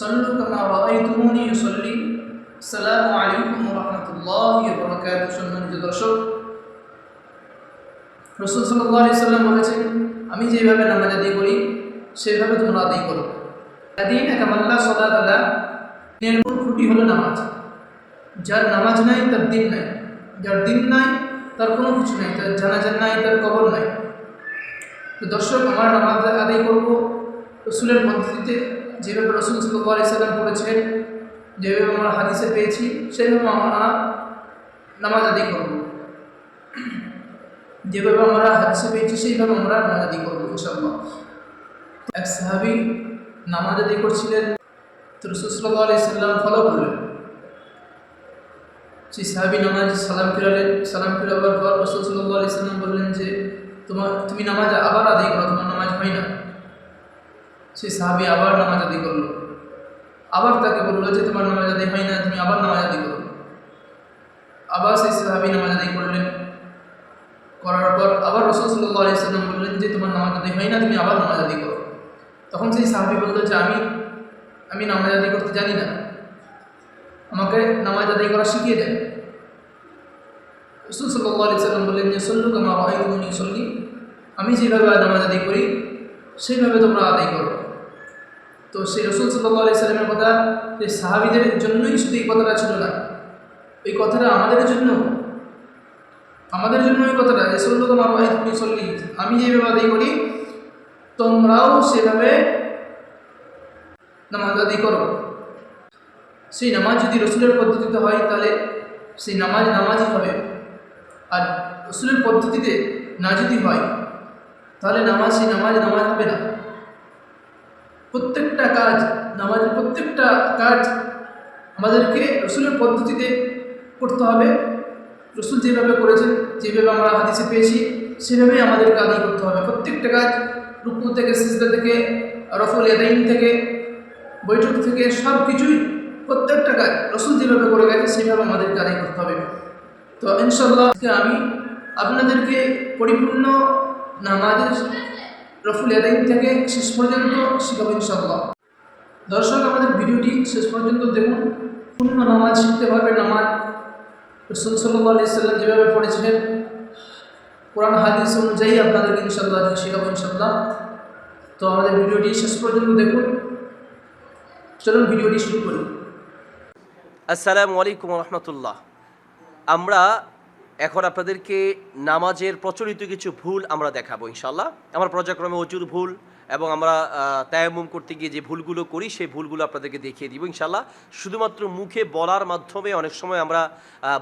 صلوا كما رأيتموني يصلي السلام عليكم ورحمة الله وبركاته সম্মানিত দর্শক রাসূল সাল্লাল্লাহু আলাইহি সাল্লাম বলেছেন আমি যেভাবে নামাজ আদায় করি সেভাবে তোমরা আদায় করো আদিনা কামাল্লা সালাতালা নির্মূল খুঁটি হলো নামাজ যার নামাজ নাই তার দিন নাই যার দিন নাই তার কোনো কিছু নাই তার জানাজা নাই তার কবর নাই তো দর্শক আমার নামাজ আদায় করব রাসূলের পদ্ধতিতে যেভাবে রাসূল সাল্লাল্লাহু আলাইহি সাল্লাম বলেছেন যেভাবে আমরা হাদিসে পেয়েছি সেইভাবে আমরা নামাজ আদায় করব যেভাবে আমরা হাদিসে পেয়েছি সেইভাবে আমরা নামাজ আদায় করব ইনশাআল্লাহ। এক সাহাবী নামাজ আদায় করছিলেন তো রাসূল সাল্লাল্লাহু আলাইহি সাল্লাম ফলো করলেন সেই সাহাবী নামাজ সালাম ফিরালেন সালাম ফিরাবার পর রাসূল সাল্লাল্লাহু আলাইহি সাল্লাম বললেন যে তুমি নামাজ আবার আদায় করো তোমার নামাজ হয় না। সেই সাহাবী আবার নামাজ আদায় করলো আবার তাকে বললো যে তোমার নামাজ আদায় হয় না তুমি আবার নামাজ আদায় করো আবার সেই সাহাবী নামাজ আদায় করলেন করার পর আবার রাসূল সাল্লাল্লাহু আলাইহি সাল্লাম বললেন যে তোমার নামাজ আদায় হয় না তুমি আবার নামাজ আদায় করো। তখন সেই সাহাবী বললো যে আমি নামাজ আদায় করতে জানি না আমাকে নামাজ আদায় করা শিখিয়ে দেন। রাসূল সাল্লাল্লাহু আলাইহি সাল্লাম বললেন যে সল্লু কামা রাআইতুমুনি উসাল্লি আমি যেভাবে নামাজ আদায় করি সেইভাবে তোমরা আদায় করো। তো সেই রাসূল সাল্লাল্লাহু আলাইহি সাল্লামের কথা এই সাহাবীদের জন্যই শুধু এই কথাটা ছিল না এই কথাটা আমাদের জন্য এই কথাটা যে সল্লু কামা রাআইতুমুনি উসাল্লি আমি যেভাবে আদায় করি তোমরাও সেভাবে নামাজ আদায় করো। সেই নামাজ যদি রাসূলের পদ্ধতিতে হয় তাহলে সেই নামাজই হবে আর রাসূলের পদ্ধতিতে না যদি হয় তাহলে সেই নামাজ হবে না। প্রত্যেকটা কাজ আমাদেরকে রাসূলের পদ্ধতিতে করতে হবে। রাসূল যেভাবে করেছেন যেভাবে আমরা হাদিসে পেয়েছি সেভাবেই আমাদেরকে আদায় করতে হবে। প্রত্যেকটা কাজ রুকু থেকে সিজদা থেকে রফুল ইয়াদাইন থেকে বৈঠক থেকে সব কিছুই প্রত্যেকটা কাজ রাসূল যেভাবে করে গেছে সেভাবে আমাদেরকে আদায় করতে হবে। তো ইনশাআল্লাহ আমি আপনাদেরকে পরিপূর্ণ নামাজের রফুল ইয়াদাইন থেকে শেষ পর্যন্ত শিখাবো ইনশাআল্লাহ। দর্শক আমাদের ভিডিওটি শেষ পর্যন্ত দেখুন পূর্ণ নামাজ শিখতে পারবেন। নামাজ রাসূল সাল্লাল্লাহু আলাইহি সাল্লাম যেভাবে পড়েছিলেন কোরআন হাদিস অনুযায়ী আপনাদেরকে ইনশাআল্লাহ শিখাবো ইনশাআল্লাহ। তো আমাদের ভিডিওটি শেষ পর্যন্ত দেখুন। চলুন ভিডিওটি শুরু করি। আসসালামু আলাইকুম রাহমাতুল্লাহ। আমরা এখন আপনাদেরকে নামাজের প্রচলিত কিছু ভুল আমরা দেখাবো ইনশাআল্লাহ। আমরা পর্যায়ক্রমে ওযুর ভুল এবং আমরা তায়াম্মুম করতে গিয়ে যে ভুলগুলো করি সেই ভুলগুলো আপনাদেরকে দেখিয়ে দিব ইনশাআল্লাহ। শুধুমাত্র মুখে বলার মাধ্যমে অনেক সময় আমরা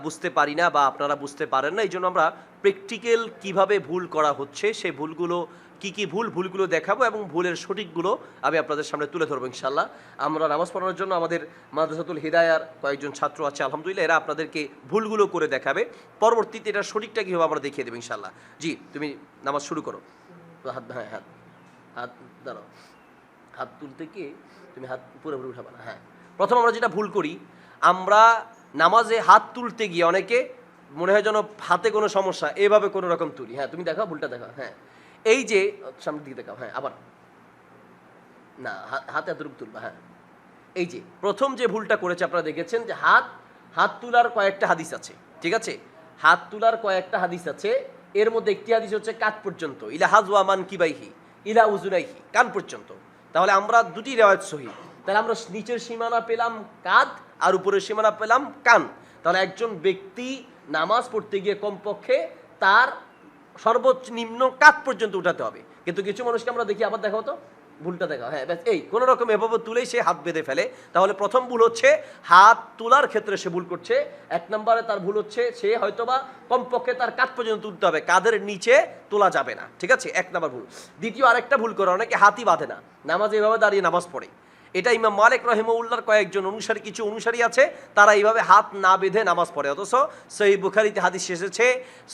বুঝতে পারি না বা আপনারা বুঝতে পারেন না, এই জন্য আমরা প্র্যাকটিক্যাল কিভাবে ভুল করা হচ্ছে সেই ভুলগুলো কী ভুলগুলো দেখাবো এবং ভুলের সঠিকগুলো আমি আপনাদের সামনে তুলে ধরবো ইনশাআল্লাহ। আমরা নামাজ পড়ানোর জন্য আমাদের মাদ্রাসাতুল হিদায়ার কয়েকজন ছাত্র আছে আলহামদুলিল্লাহ, এরা আপনাদেরকে ভুলগুলো করে দেখাবে, পরবর্তীতে এটা সঠিকটা কীভাবে আমরা দেখিয়ে দেবো ইনশাআল্লাহ। জি, তুমি নামাজ শুরু করো। হাত দাঁড়াও, হাত তুলতে গিয়ে তুমি হাত পুরোপুরি উঠাবা না। হ্যাঁ, প্রথম আমরা যেটা ভুল করি, আমরা নামাজে হাত তুলতে গিয়ে অনেকে মনে হয় যেন হাতে কোনো সমস্যা, এভাবে কোনো রকম তুলি। হ্যাঁ, তুমি দেখাও, ভুলটা দেখাও। হ্যাঁ, এই যে সামনের দিকে দেখাও। হ্যাঁ, আবার না, হাতে এতটুকু তুলবা। হ্যাঁ, এই যে প্রথম যে ভুলটা করেছে আপনারা দেখেছেন যে হাত তোলার কয়েকটা হাদিস আছে, ঠিক আছে? হাত তোলার কয়েকটা হাদিস আছে, এর মধ্যে একটি হাদিস হচ্ছে কাঁধ পর্যন্ত, ইলা হাজওয়া মান কিবাইহি ইলা উজুনাইহি, কান পর্যন্ত। তাহলে আমরা দুটি রিওয়ায়াত সহিহ, তাহলে আমরা নিচের সীমানা পেলাম কাঁধ আর উপরের সীমানা পেলাম কান। তাহলে একজন ব্যক্তি নামাজ পড়তে গিয়ে কমপক্ষে তার সর্বোচ্চ নিম্ন কাঁধ পর্যন্ত উঠাতে হবে। কিন্তু কিছু মানুষকে আমরা দেখি, আবার দেখাও তো, ভুলটা দেখাও। হ্যাঁ, ব্যাস এই কোনো রকম এভাবে তুলেই সে হাত বেঁধে ফেলে। তাহলে প্রথম ভুল হচ্ছে হাত তোলার ক্ষেত্রে সে ভুল করছে। এক নম্বরে তার ভুল হচ্ছে সে হয়তোবা কমপক্ষে তার কাঁধ পর্যন্ত তুলতে হবে, কাঁধের নিচে তোলা যাবে না, ঠিক আছে? এক নম্বর ভুল। দ্বিতীয় আরেকটা ভুল করে অনেকে হাতই বাঁধে না, নামাজ এভাবে দাঁড়িয়ে নামাজ পড়ে। এটা ইমাম মালিক রাহিমাহুল্লাহর কয়েকজন কিছু অনুসারী আছে, তারা এইভাবে হাত না বেঁধে নামাজ পড়ে। অথচ সহিহ বুখারীতে হাদিস এসেছে,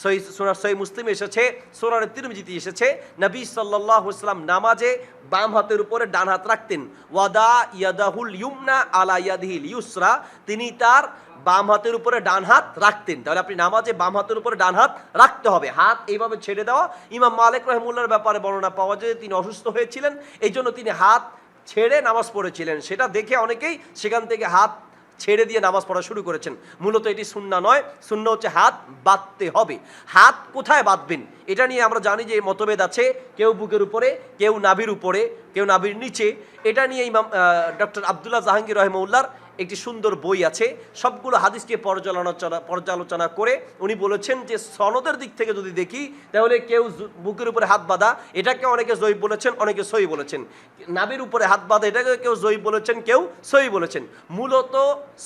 সহিহ মুসলিম এসেছে, সুনানে তিরমিজিতে এসেছে, নবী সাল্লাল্লাহু আলাইহি ওয়াসাল্লাম নামাজে বাম হাতের উপরে ডান হাত রাখতেন। ওয়াদা ইয়াদাহুল ইউমনা আলা ইয়াদিহিল ইউসরা, তিনি তার বাম হাতের উপরে ডান হাত রাখতেন। তাহলে আপনি নামাজে বাম হাতের উপরে ডান হাত রাখতে হবে, হাত এইভাবে ছেড়ে দেওয়া। ইমাম মালিক রাহিমাহুল্লাহর ব্যাপারে বর্ণনা পাওয়া যায় তিনি অসুস্থ হয়েছিলেন, এই জন্য তিনি হাত ছেড়ে নামাজ পড়েছিলেন, সেটা দেখে অনেকেই সেখান থেকে হাত ছেড়ে দিয়ে নামাজ পড়া শুরু করেছেন। মূলত এটি সুন্নাহ নয়, সুন্নাহ হচ্ছে হাত বাঁধতে হবে। হাত কোথায় বাঁধবেন এটা নিয়ে আমরা জানি যে মতভেদ আছে, কেউ বুকের উপরে, কেউ নাভির উপরে, কেউ নাভির নিচে। এটা নিয়ে ইমাম ডক্টর আব্দুল্লাহ জাহাঙ্গীর রহিমাহুল্লাহর একটি সুন্দর বই আছে, সবগুলো হাদিসকে পর্যালোচনা করে উনি বলেছেন যে সনদের দিক থেকে যদি দেখি তাহলে কেউ বুকের উপরে হাত বাঁধা এটাকে অনেকে জয়ীফ বলেছেন, অনেকে সহি বলেছেন। নাভির উপরে হাত বাঁধা এটাকে কেউ জয়ীফ বলেছেন, কেউ সহি বলেছেন। মূলত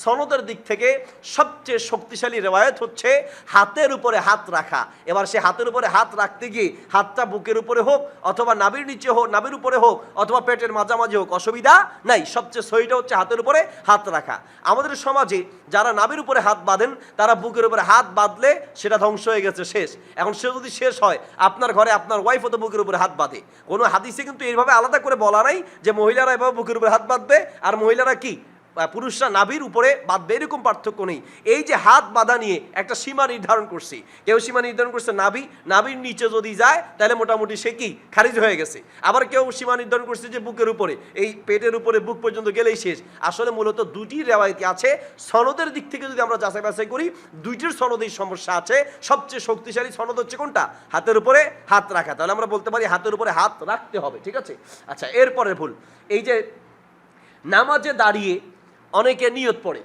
সনদের দিক থেকে সবচেয়ে শক্তিশালী রেওয়ায়েত হচ্ছে হাতের উপরে হাত রাখা। এবার সে হাতের উপরে হাত রাখতে গিয়ে হাতটা বুকের উপরে হোক অথবা নাভির নিচে হোক, নাভির উপরে হোক অথবা পেটের মাঝামাঝি হোক, অসুবিধা নাই। সবচেয়ে সহিটা হচ্ছে হাতের উপরে হাত রাখা। আমাদের সমাজে যারা নাভির উপরে হাত বাঁধেন তারা বুকের উপরে হাত বাঁধলে সেটা ধ্বংস হয়ে গেছে, শেষ। এখন সে যদি শেষ হয়, আপনার ঘরে আপনার ওয়াইফ তো বুকের উপরে হাত বাঁধে, কোনো হাদিসে কিন্তু এইভাবে আলাদা করে বলা নাই যে মহিলারা এভাবে বুকের উপরে হাত বাঁধবে আর মহিলারা কি পুরুষরা নাভির উপরে বাঁধবে, এরকম পার্থক্য নেই। এই যে হাত বাঁধা নিয়ে একটা সীমা নির্ধারণ করছি, কেউ সীমা নির্ধারণ করছে নাভির নিচে যদি যায় তাহলে মোটামুটি সে কি খারিজ হয়ে গেছে। আবার কেউ সীমা নির্ধারণ করছে যে বুকের উপরে, এই পেটের উপরে বুক পর্যন্ত গেলেই শেষ। আসলে মূলত দুটি রেওয়ায়েত আছে, সনদের দিক থেকে যদি আমরা যাচাই বাছাই করি দুইটির সনদেই সমস্যা আছে। সবচেয়ে শক্তিশালী সনদ হচ্ছে কোনটা? হাতের উপরে হাত রাখা। তাহলে আমরা বলতে পারি হাতের উপরে হাত রাখতে হবে, ঠিক আছে। আচ্ছা, এরপরে ভুল, এই যে নামাজে দাঁড়িয়ে অনেকে নিয়ত পড়ে,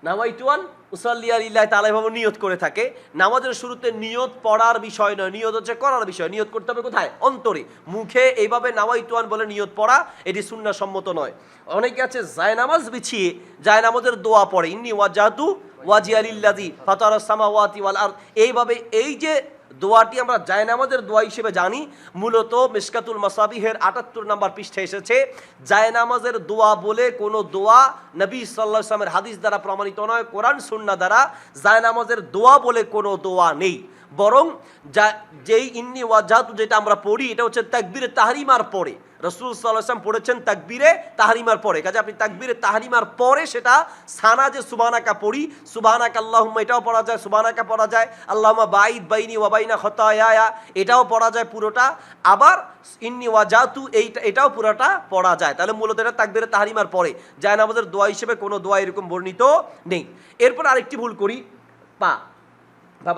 নাওয়াইতুয়ান উসাল্লি লিল্লাহি তাআলা এভাবে নিয়ত করে থাকে। নামাজের শুরুতে নিয়ত পড়ার বিষয় নয়, নিয়ত হচ্ছে করার বিষয়। নিয়ত করতে হবে কোথায়? অন্তরে। মুখে এইভাবে নাওয়াইতুয়ান বলে নিয়ত পড়া এটি সুন্নাহ সম্মত নয়। অনেকে আছে জায়নামাজ বিছিয়ে জায়নামাজের দোয়া পড়ে, ইন্নী ওয়াজহাতু ওয়াজিয়া লিল্লাযী ফাতারাস সামাওয়াতি ওয়াল আরদ। এইভাবে এই যে দোয়াটি আমরা জায়নামাজের দোয়া হিসেবে জানি, মূলত মিশকাতুল মাসাবিহের ৭৮ নম্বর পৃষ্ঠায় এসেছে জায়নামাজের দোয়া বলে কোনো দোয়া নবী সাল্লাল্লাহু আলাইহি ওয়াসাল্লামের হাদিস দ্বারা প্রমাণিত নয়, কোরআন সুন্নাহ দ্বারা জায়নামাজের দোয়া বলে কোনো দোয়া নেই। বরং যেই ইন্নী ওয়াজহাতু যেটা আমরা পড়ি এটা হচ্ছে তাকবীরে তাহরিমার পরে। রাসূল সাল্লাল্লাহু আলাইহি ওয়াসাল্লাম পড়েছেন তাকবীরে তাহরিমার পরে, কাজে আপনি তাকবীরে তাহরিমার পরে সেটা সানা যে সুবহানাকা পড়ি, সুবহানাকা আল্লাহুম্মা এটাও পড়া যায়, সুবহানাকা পড়া যায়, আল্লাহুম্মা বাঈদ বাইনি ওয়া বাইনা খতায়ায়া এটাও পড়া যায় পুরোটা, আবার ইন্নী ওয়াজহাতু এটাও পুরোটা পড়া যায়। তাহলে মূলত এটা তাকবীরে তাহরিমার পরে, জায়নামাজের দোয়া হিসেবে কোনো দোয়া এরকম বর্ণিত নেই। এরপর আরেকটি ভুল করি, পা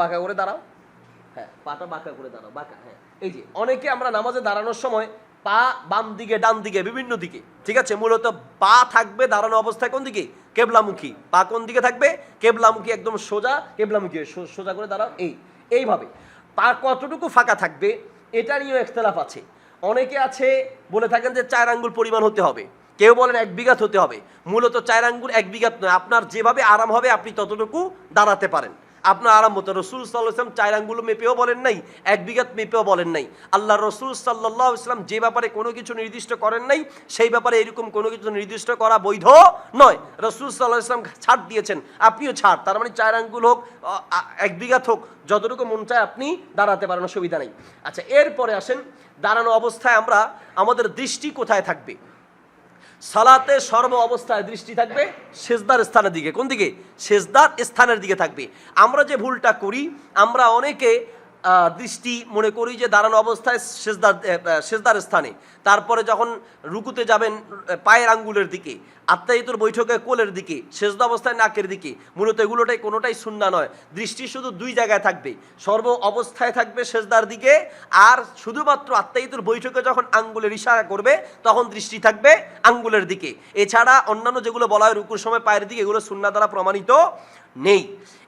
বাঁকা করে দাঁড়াও, হ্যাঁ পাটা বাঁকা করে দাঁড়াও, বাঁকা, হ্যাঁ। এই যে অনেকে আমরা নামাজে দাঁড়ানোর সময় পা বাম দিকে ডান দিকে বিভিন্ন দিকে, ঠিক আছে। মূলত পা থাকবে দাঁড়ানো অবস্থায় কোন দিকে? কেবলামুখী। পা কোন দিকে থাকবে? কেবলামুখী, একদম সোজা কেবলামুখী, সোজা করে দাঁড়াও। এইভাবে পা কতটুকু ফাঁকা থাকবে এটা নিয়েও ইখতিলাফ আছে। অনেকে আছে বলে থাকেন যে 4 আঙ্গুল পরিমাণ হতে হবে, কেউ বলেন 1 বিঘাত হতে হবে। মূলত 4 আঙ্গুল 1 বিঘাত নয়, আপনার যেভাবে আরাম হবে আপনি ততটুকু দাঁড়াতে পারেন, আপনার আরাম মতো। রসুল সাল্লাল্লাহু আলাইহি ওয়াসাল্লাম 4 আঙ্গুল মেপেও বলেন নাই, 1 বিঘাত মেপেও বলেন নাই। আল্লাহ রসুল সাল্লাল্লাহু আলাইহি ওয়াসাল্লাম যে ব্যাপারে কোনো কিছু নির্দিষ্ট করেন নাই সেই ব্যাপারে এরকম কোনো কিছু নির্দিষ্ট করা বৈধ নয়। রসুল সাল্লাল্লাহু আলাইহি ওয়াসাল্লাম ছাড় দিয়েছেন, আপনিও ছাড়। তার মানে 4 আঙ্গুল হোক 1 বিঘাত হোক যতটুকু মন চায় আপনি দাঁড়াতে পারেন, অসুবিধা নেই। আচ্ছা, এরপরে আসেন দাঁড়ানো অবস্থায় আমাদের দৃষ্টি কোথায় থাকবে? সালাতে সর্ব অবস্থায় দৃষ্টি থাকবে সেজদার স্থানের দিকে। কোন দিকে? সেজদার স্থানের দিকে থাকবে। আমরা যে ভুলটা করি, আমরা অনেকে দৃষ্টি মনে করি যে দাঁড়ানো অবস্থায় সেজদার স্থানে, তারপরে যখন রুকুতে যাবেন পায়ের আঙ্গুলের দিকে, আত্মাহিতুর বৈঠকে কোলের দিকে, সেজদা অবস্থায় নাকের দিকে। মূলত এগুলোটাই কোনোটাই সুন্নাহ নয়। দৃষ্টি শুধু 2 জায়গায় থাকবে, সর্ব অবস্থায় থাকবে সেজদার দিকে, আর শুধুমাত্র আত্মাহিতুর বৈঠকে যখন আঙ্গুলের ইশারা করবে তখন দৃষ্টি থাকবে আঙ্গুলের দিকে। এছাড়া অন্যান্য যেগুলো বলা হয় রুকুর সময় পায়ের দিকে, এগুলো সুন্নাহ দ্বারা প্রমাণিত নেই।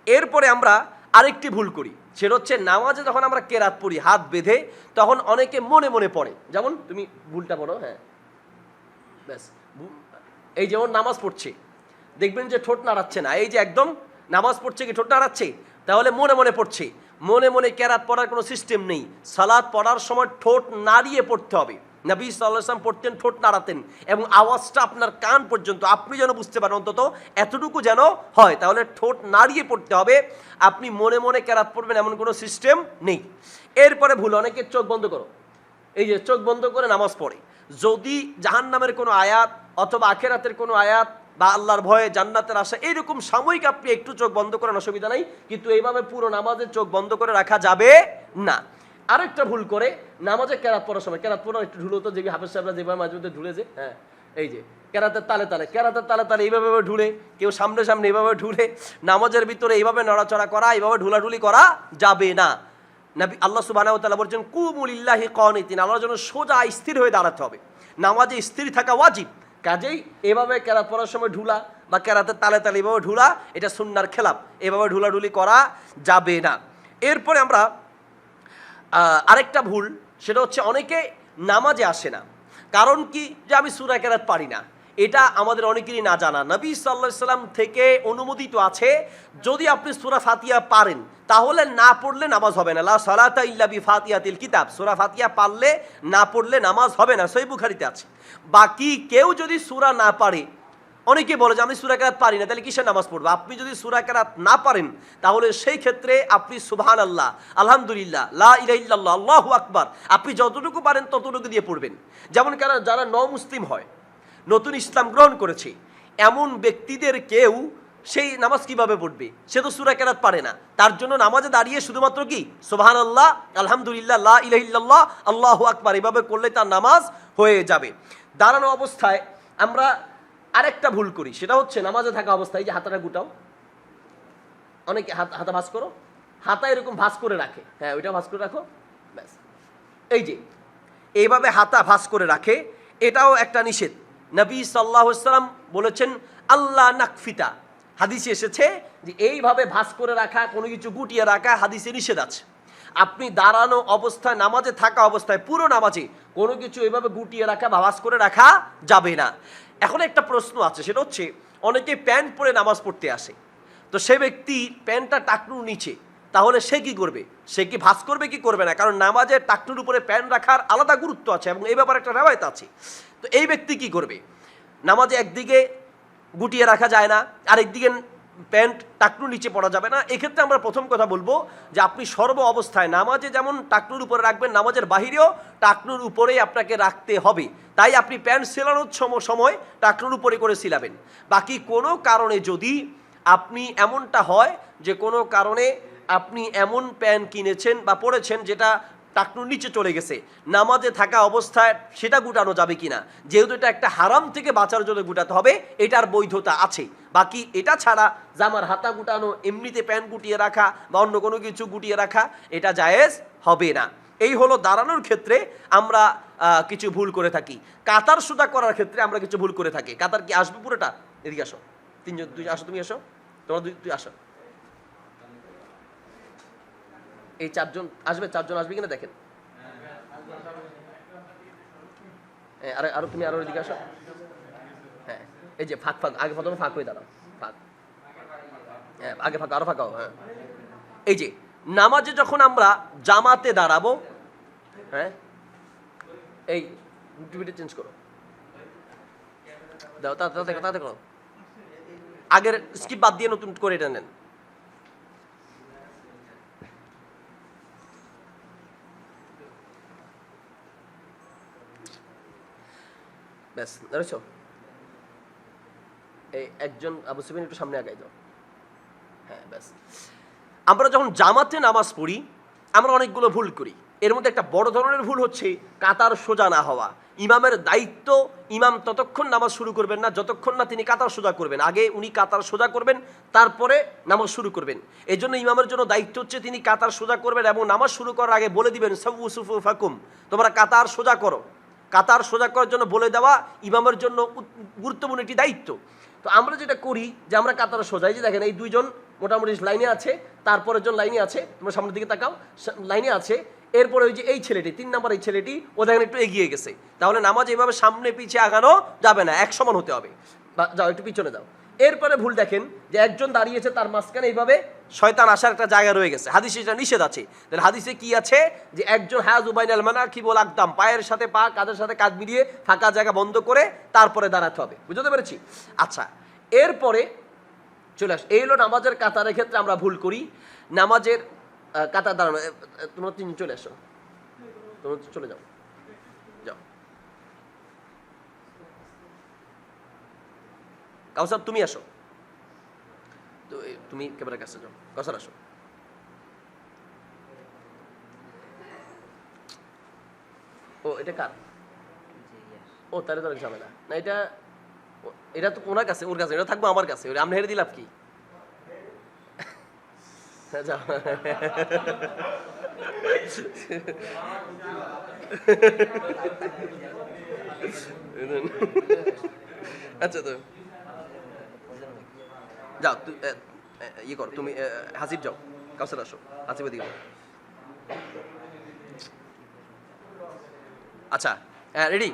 এরপরে আমরা আরেকটি ভুল করি, সেটা হচ্ছে নামাজে যখন আমরা কেরাত পড়ি হাত বেঁধে, তখন অনেকে মনে মনে পড়ে। যেমন তুমি ভুলটা পড়ো, হ্যাঁ ব্যাস। এই যেমন নামাজ পড়ছে, দেখবেন যে ঠোঁট নাড়াচ্ছে না, এই যে একদম নামাজ পড়ছে কি ঠোঁট নাড়াচ্ছে, তাহলে মনে মনে পড়ছে। মনে মনে কেরাত পড়ার কোনো সিস্টেম নেই। সালাত পড়ার সময় ঠোঁট নাড়িয়ে পড়তে হবে। নবী সাল্লাল্লাহু আলাইহি ওয়াসাল্লাম পড়তেন ঠোঁট নাড়াতেন, এবং আওয়াজটা আপনার কান পর্যন্ত, আপনি যেন বুঝতে পারেন অন্তত এতটুকু যেন হয়। তাহলে ঠোঁট নাড়িয়ে পড়তে হবে। আপনি মনে মনে কেরাত পড়বেন এমন কোনো সিস্টেম নেই। এরপরে ভুল, অনেকে চোখ বন্ধ করো, এই যে চোখ বন্ধ করে নামাজ পড়ে। যদি জাহান্নামের কোনো আয়াত অথবা আখিরাতের কোনো আয়াত বা আল্লাহর ভয়ে জান্নাতের আশা এরকম সাময়িক আপনি একটু চোখ বন্ধ করেন, অসুবিধা নাই, কিন্তু এইভাবে পুরো নামাজে চোখ বন্ধ করে রাখা যাবে না। আরেকটা ভুল করে নামাজে কেরাত পড়ার সময়, কেরাত পড়ার একটু ঢুলো তো, যে হাফেজ সাহেবরা যেভাবে মাঝে মধ্যে ঢুলে যে, হ্যাঁ এই যে কেরাতের তালে তালে এইভাবে ঢুলে, কেউ সামনে সামনে এইভাবে ঢুলে, নামাজের ভিতরে এইভাবে নড়াচড়া করা, এইভাবে ঢুলাঢুলি করা যাবে না। নবী আল্লাহ সুবহানাহু ওয়া তাআলা বলছেন কুমু লিল্লাহি কানিতিন, আল্লাহর জন্য সোজা স্থির হয়ে দাঁড়াতে হবে। নামাজে স্থির থাকা ওয়াজিব। কাজেই এভাবে কেরাত পড়ার সময় ঢুলা বা কেরাতের তালে তালে এভাবে ঢুলা, এটা সুন্নাহর খেলাফ, এভাবে ঢুলাঢুলি করা যাবে না। এরপরে আমরা আরেকটা ভুল, সেটা হচ্ছে অনেকে নামাজে আসে না, কারণ কি, যে আমি সূরা কেরাত পারি না। এটা আমাদের অনেকেরই না জানা। নবী সাল্লাল্লাহু আলাইহি সাল্লাম থেকে অনুমোদিত আছে, যদি আপনি সূরা ফাতিহা পারেন তাহলে না পড়লে নামাজ হবে না। লা সালাতা ইল্লা বিফাতিহাতিল কিতাব, সূরা ফাতিহা পারলে না পড়লে নামাজ হবে না, সহিহ বুখারীতে আছে। বাকি কেউ যদি সূরা না পারে, অনেকে বলে যে আমি সূরা কেরাত পারি না, তাহলে কিসের নামাজ পড়বো? আপনি যদি সূরা কেরাত না পারেন তাহলে সেই ক্ষেত্রে আপনি সুবহানাল্লাহ, আলহামদুলিল্লাহ, লা ইলাহা ইল্লাল্লাহ, আল্লাহু আকবার, আপনি যতটুকু পারেন ততটুকু দিয়ে পড়বেন। যেমন যারা মুসলিম হয়, নতুন ইসলাম গ্রহণ করেছে, এমন ব্যক্তিদের কেউ সেই নামাজ কিভাবে পড়বে? সে তো সূরা কেরাত পারে না, তার জন্য নামাজে দাঁড়িয়ে শুধুমাত্র কি সুবহানাল্লাহ, আলহামদুলিল্লাহ, লা ইলাহা ইল্লাল্লাহ, আল্লাহু আকবার এভাবে করলে তার নামাজ হয়ে যাবে। দাঁড়ানো অবস্থায় আমরা আরেকটা ভুল করি, সেটা হচ্ছে নামাজে থাকা অবস্থায় যে হাতটা গুটাও, অনেকে হাতা ভাঁজ করো, হাতা এরকম ভাঁজ করে রাখে, হ্যাঁ ওইটা ভাঁজ করে রাখো, ব্যাস। এই যে এইভাবে হাতা ভাঁজ করে রাখে, এটাও একটা নিষেধ। নবী সাল্লাল্লাহু আলাইহি ওয়াসাল্লাম বলেছেন আল্লাহ নাকফিতা, হাদিসে এসেছে যে এইভাবে ভাঁজ করে রাখা, কোনো কিছু গুটিয়ে রাখা হাদিসে নিষেধ আছে। আপনি দাঁড়ানো অবস্থায়, নামাজে থাকা অবস্থায়, পুরো নামাজে কোনো কিছু এইভাবে গুটিয়ে রাখা বা ভাঁজ করে রাখা যাবে না। এখন একটা প্রশ্ন আছে, সেটা হচ্ছে অনেকে প্যান্ট পরে নামাজ পড়তে আসে, তো সে ব্যক্তি প্যান্টটা টাকনুর নিচে, তাহলে সে কি করবে? সে কি ভাঁজ করবে কি করবে না? কারণ নামাজের টাকনুর উপরে প্যান্ট রাখার আলাদা গুরুত্ব আছে এবং এই ব্যাপারে একটা রেওয়ায়েত আছে। তো এই ব্যক্তি কি করবে? নামাজে একদিকে গুটিয়ে রাখা যায় না, আরেকদিকে প্যান্ট টাকনুর নিচে পড়া যাবে না। এক্ষেত্রে আমরা প্রথম কথা বলবো যে আপনি সর্ব অবস্থায় নামাজে যেমন টাকনুর উপরে রাখবেন, নামাজের বাহিরেও টাকনুর উপরেই আপনাকে রাখতে হবে। তাই আপনি প্যান্ট সেলানোর সময় টাকনুর উপরে করে সিলাবেন। বাকি কোনো কারণে যদি আপনি এমনটা হয় যে কোনো কারণে আপনি এমন প্যান্ট কিনেছেন বা পরেছেন যেটা টাকনুর নিচে চলে গেছে, নামাজে থাকা অবস্থায় সেটা গুটানো যাবে কিনা, যেহেতু এটা একটা হারাম থেকে বাঁচার জন্য গুটাতে হবে, এটার বৈধতা আছে। বাকি এটা ছাড়া জামার হাতা গুটানো, এমনিতে প্যান্ট গুটিয়ে রাখা বা অন্য কোনো কিছু গুটিয়ে রাখা, এটা জায়েজ হবে না। এই হলো দাঁড়ানোর ক্ষেত্রে আমরা কিছু ভুল করে থাকি। কাতার সোজা করার ক্ষেত্রে আমরা কিছু ভুল করে থাকি। কাতার কি আসবে পুরোটা? এদিকে আসো, তিনজন, তুই আসো, তুমি আসো, তোমরা তুই আসো। এই চারজন আসবে কিনা দেখেন। আরো তুমি আরো এদিকে আসো। হ্যাঁ, এই যে ফাঁক আগে প্রথমে ফাঁক হয়ে দাঁড়াও, ফাঁক, হ্যাঁ আগে ফাঁক, আরো ফাঁক হও। হ্যাঁ, এই যে নামাজে যখন আমরা জামাতে দাঁড়াবো, হ্যাঁ এই টিভিটা চেঞ্জ করো, দাও তাড়াতাড়ি করো, আগের স্কিপ বাদ দিয়ে নতুন করে এটা নেন। ব্যাস, ধরেছ? এই একজন আবু সুফিয়ান একটু সামনে আগাই দাও। হ্যাঁ ব্যাস। আমরা যখন জামাতে নামাজ পড়ি আমরা অনেকগুলো ভুল করি। এর মধ্যে একটা বড় ধরনের ভুল হচ্ছে কাতার সোজা না হওয়া। ইমামের দায়িত্ব, ইমাম ততক্ষণ নামাজ শুরু করবেন না যতক্ষণ না তিনি কাতার সোজা করবেন। আগে উনি কাতার সোজা করবেন, তারপরে নামাজ শুরু করবেন। এই জন্য ইমামের জন্য দায়িত্ব হচ্ছে তিনি কাতার সোজা করবেন এবং নামাজ শুরু করার আগে বলে দিবেন সাউ সুফুফাকুম, তোমরা কাতার সোজা করো। কাতার সোজা করার জন্য বলে দেওয়া ইমামের জন্য গুরুত্বপূর্ণ একটি দায়িত্ব। তো আমরা যেটা করি যে আমরা কাতার সোজা, এই যে দেখেন এই দুইজন মোটামুটি লাইনে আছে, তারপরের জন লাইনে আছে, তোমরা সামনের দিকে তাকাও, লাইনে আছে। এরপরে ওই যে এই ছেলেটি 3 নম্বর এই ছেলেটি ও দেখেন একটু এগিয়ে গেছে, তাহলে নামাজ এইভাবে সামনে পিছিয়ে আগানো যাবে না, এক সমান হতে হবে। যাও একটু পিছনে যাও। এরপরে ভুল দেখেন যে একজন দাঁড়িয়েছে, তার মাঝখানে এইভাবে শয়তান আসার একটা জায়গা রয়ে গেছে, হাদিসে এটা নিষেধ আছে। তাহলে হাদিসে কি আছে যে একজন হাজুবাইনাল মানাকিবুল আকদাম, পায়ের সাথে পা, কাঁধের সাথে কাঁধ মিলিয়ে ফাঁকা জায়গা বন্ধ করে তারপরে দাঁড়াতে হবে। বুঝতে পেরেছি? আচ্ছা, এরপরে চলে আস, এই হলো নামাজের কাতারের ক্ষেত্রে আমরা ভুল করি। নামাজের কাতার দাঁড়ানো, তোমরা 3 চলে আসো, তোমরা চলে যাও, যাও। কাউসার তুমি আসো, তো তুমি ক্যামেরার কাছে যাও, কাউসার আসো। ও এটা কার? ও তাহলে তো অনেক ঝামেলা না, এটা তো ওনার কাছে, ওর কাছে, এটা থাকবো আমার কাছে, আমরা হেরে দিলাম কি? যাও। আচ্ছা তো যাও, ইয়ে করো তুমি, হাসিব যাও, কাউসার আসো, হাসিবের দিকে। আচ্ছা রেডি?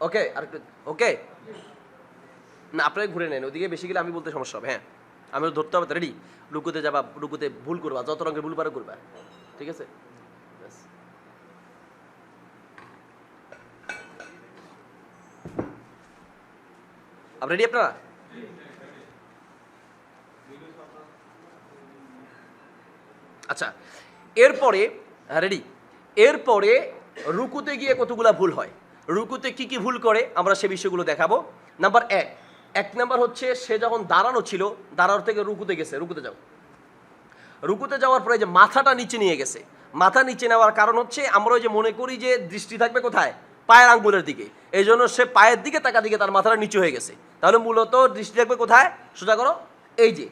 ওকে, আর ওকে না, আপনারা ঘুরে নেন, ওদিকে বেশি গেলে আমি বলতে সমস্যা হবে। হ্যাঁ, আমি ধরতে হবে। রেডি? রুকুতে যাবা, রুকুতে ভুল করবা, যত রঙের ভুল পারো করবা, ঠিক আছে? রেডি আপনারা? আচ্ছা, এরপরে রেডি, এরপরে রুকুতে গিয়ে কতগুলা ভুল হয়, রুকুতে কি কি ভুল করে আমরা সে বিষয়গুলো দেখাবো। নাম্বার এক নাম্বার হচ্ছে, সে যখন দাঁড়ানো ছিল, দাঁড়ানো থেকে রুকুতে গেছে, রুকুতে যাও, রুকুতে যাওয়ার পরে যে মাথাটা নিচে নিয়ে গেছে, মাথা নিচে নেওয়ার কারণ হচ্ছে আমরা ওই যে মনে করি যে দৃষ্টি থাকবে কোথায়, পায়ের আঙ্গুলের দিকে, এই জন্য সে পায়ের দিকে তাকা দিকে তার মাথাটা নিচু হয়ে গেছে। তাহলে মূলত দৃষ্টি থাকবে কোথায়, সোজা করো, এই যে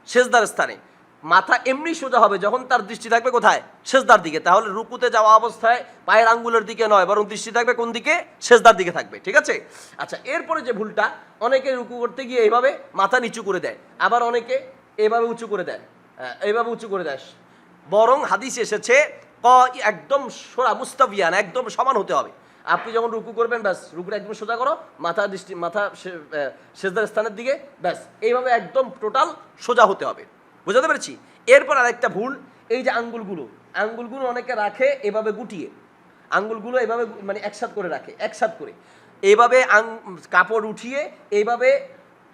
সেজদার স্থানে। মাথা এমনি সোজা হবে যখন তার দৃষ্টি থাকবে কোথায়, সেজদার দিকে। তাহলে রুকুতে যাওয়া অবস্থায় পায়ের আঙ্গুলের দিকে নয়, বরং দৃষ্টি থাকবে কোন দিকে, সেজদার দিকে থাকবে, ঠিক আছে? আচ্ছা, এরপরে যে ভুলটা, অনেকে রুকু করতে গিয়ে এইভাবে মাথা নিচু করে দেয়, আবার অনেকে এইভাবে উঁচু করে দেয়, এইভাবে উঁচু করে দেয়। বরং হাদিস এসেছে একদম সোজা মুস্তাবিয়ান, একদম সমান হতে হবে। আপনি যখন রুকু করবেন, ব্যাস রুকুটা একদম সোজা করো, মাথা সেজদার স্থানের দিকে, ব্যাস এইভাবে একদম টোটাল সোজা হতে হবে। বুঝাতে পেরেছি? এরপর আরেকটা ভুল, এই যে আঙ্গুলগুলো অনেকে রাখে এভাবে গুটিয়ে, আঙ্গুলগুলো এভাবে মানে একসাথ করে রাখে, একসাথ করে এইভাবে কাপড় উঠিয়ে এইভাবে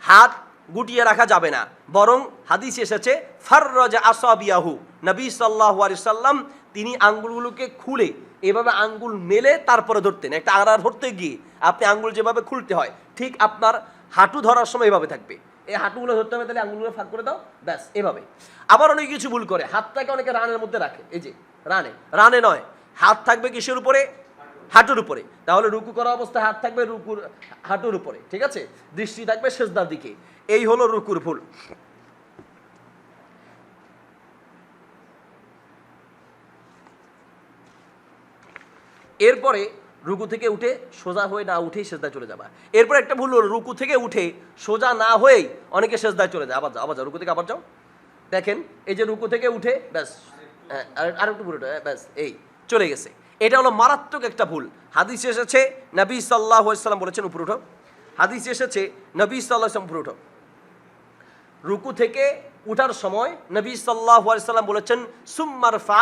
হাত গুটিয়ে রাখা যাবে না। বরং হাদিস এসেছে ফাররাজা আসাবিয়াহু, নবী সাল্লাল্লাহু আলাইহি সাল্লাম তিনি আঙ্গুলগুলোকে খুলে এভাবে আঙ্গুল মেলে তারপরে ধরতেন। একটা আড়া ধরতে গিয়ে আপনি আঙ্গুল যেভাবে খুলতে হয়, ঠিক আপনার হাঁটু ধরার সময় এভাবে থাকবে, এই হাঁটুগুলো ধরতে হবে, তাহলে আঙ্গুলগুলো ফাঁক করে দাও, ব্যাস এভাবে। আবার অনেক কিছু ভুল করে, হাতটাকে অনেকে রানের মধ্যে রাখে, এই যে রানে নয়, হাত থাকবে কিসের উপরে, হাঁটুর উপরে। তাহলে রুকু করা অবস্থায় হাত থাকবে হাঁটুর উপরে, ঠিক আছে? দৃষ্টি থাকবে সেজদার দিকে। এই হলো রুকুর ভুল। এরপরে রুকু থেকে উঠে সোজা হয়ে না উঠেই সেজদায় চলে যাবা। এরপর একটা ভুল হলো, রুকু থেকে উঠে সোজা না হয়েই অনেকে সেজদায় চলে যায়। আবার যাও, রুকু থেকে আবার যাও, দেখেন এই যে রুকু থেকে উঠে ব্যাস আর একটু ভুল, ব্যাস এই চলে গেছে। এটা হলো মারাত্মক একটা ভুল। হাদিস এসেছে নবী সাল্লাল্লাহু আলাইহি সাল্লাম বলেছেন, উপরে উঠো। হাদিস এসেছে নবী সাল্লাল্লাহু আলাইহি সাল্লাম, উপরে উঠো। রুকু থেকে উঠার সময় নবী সাল্লাল্লাহু আলাইহি সাল্লাম বলেছেন সুম্মারফা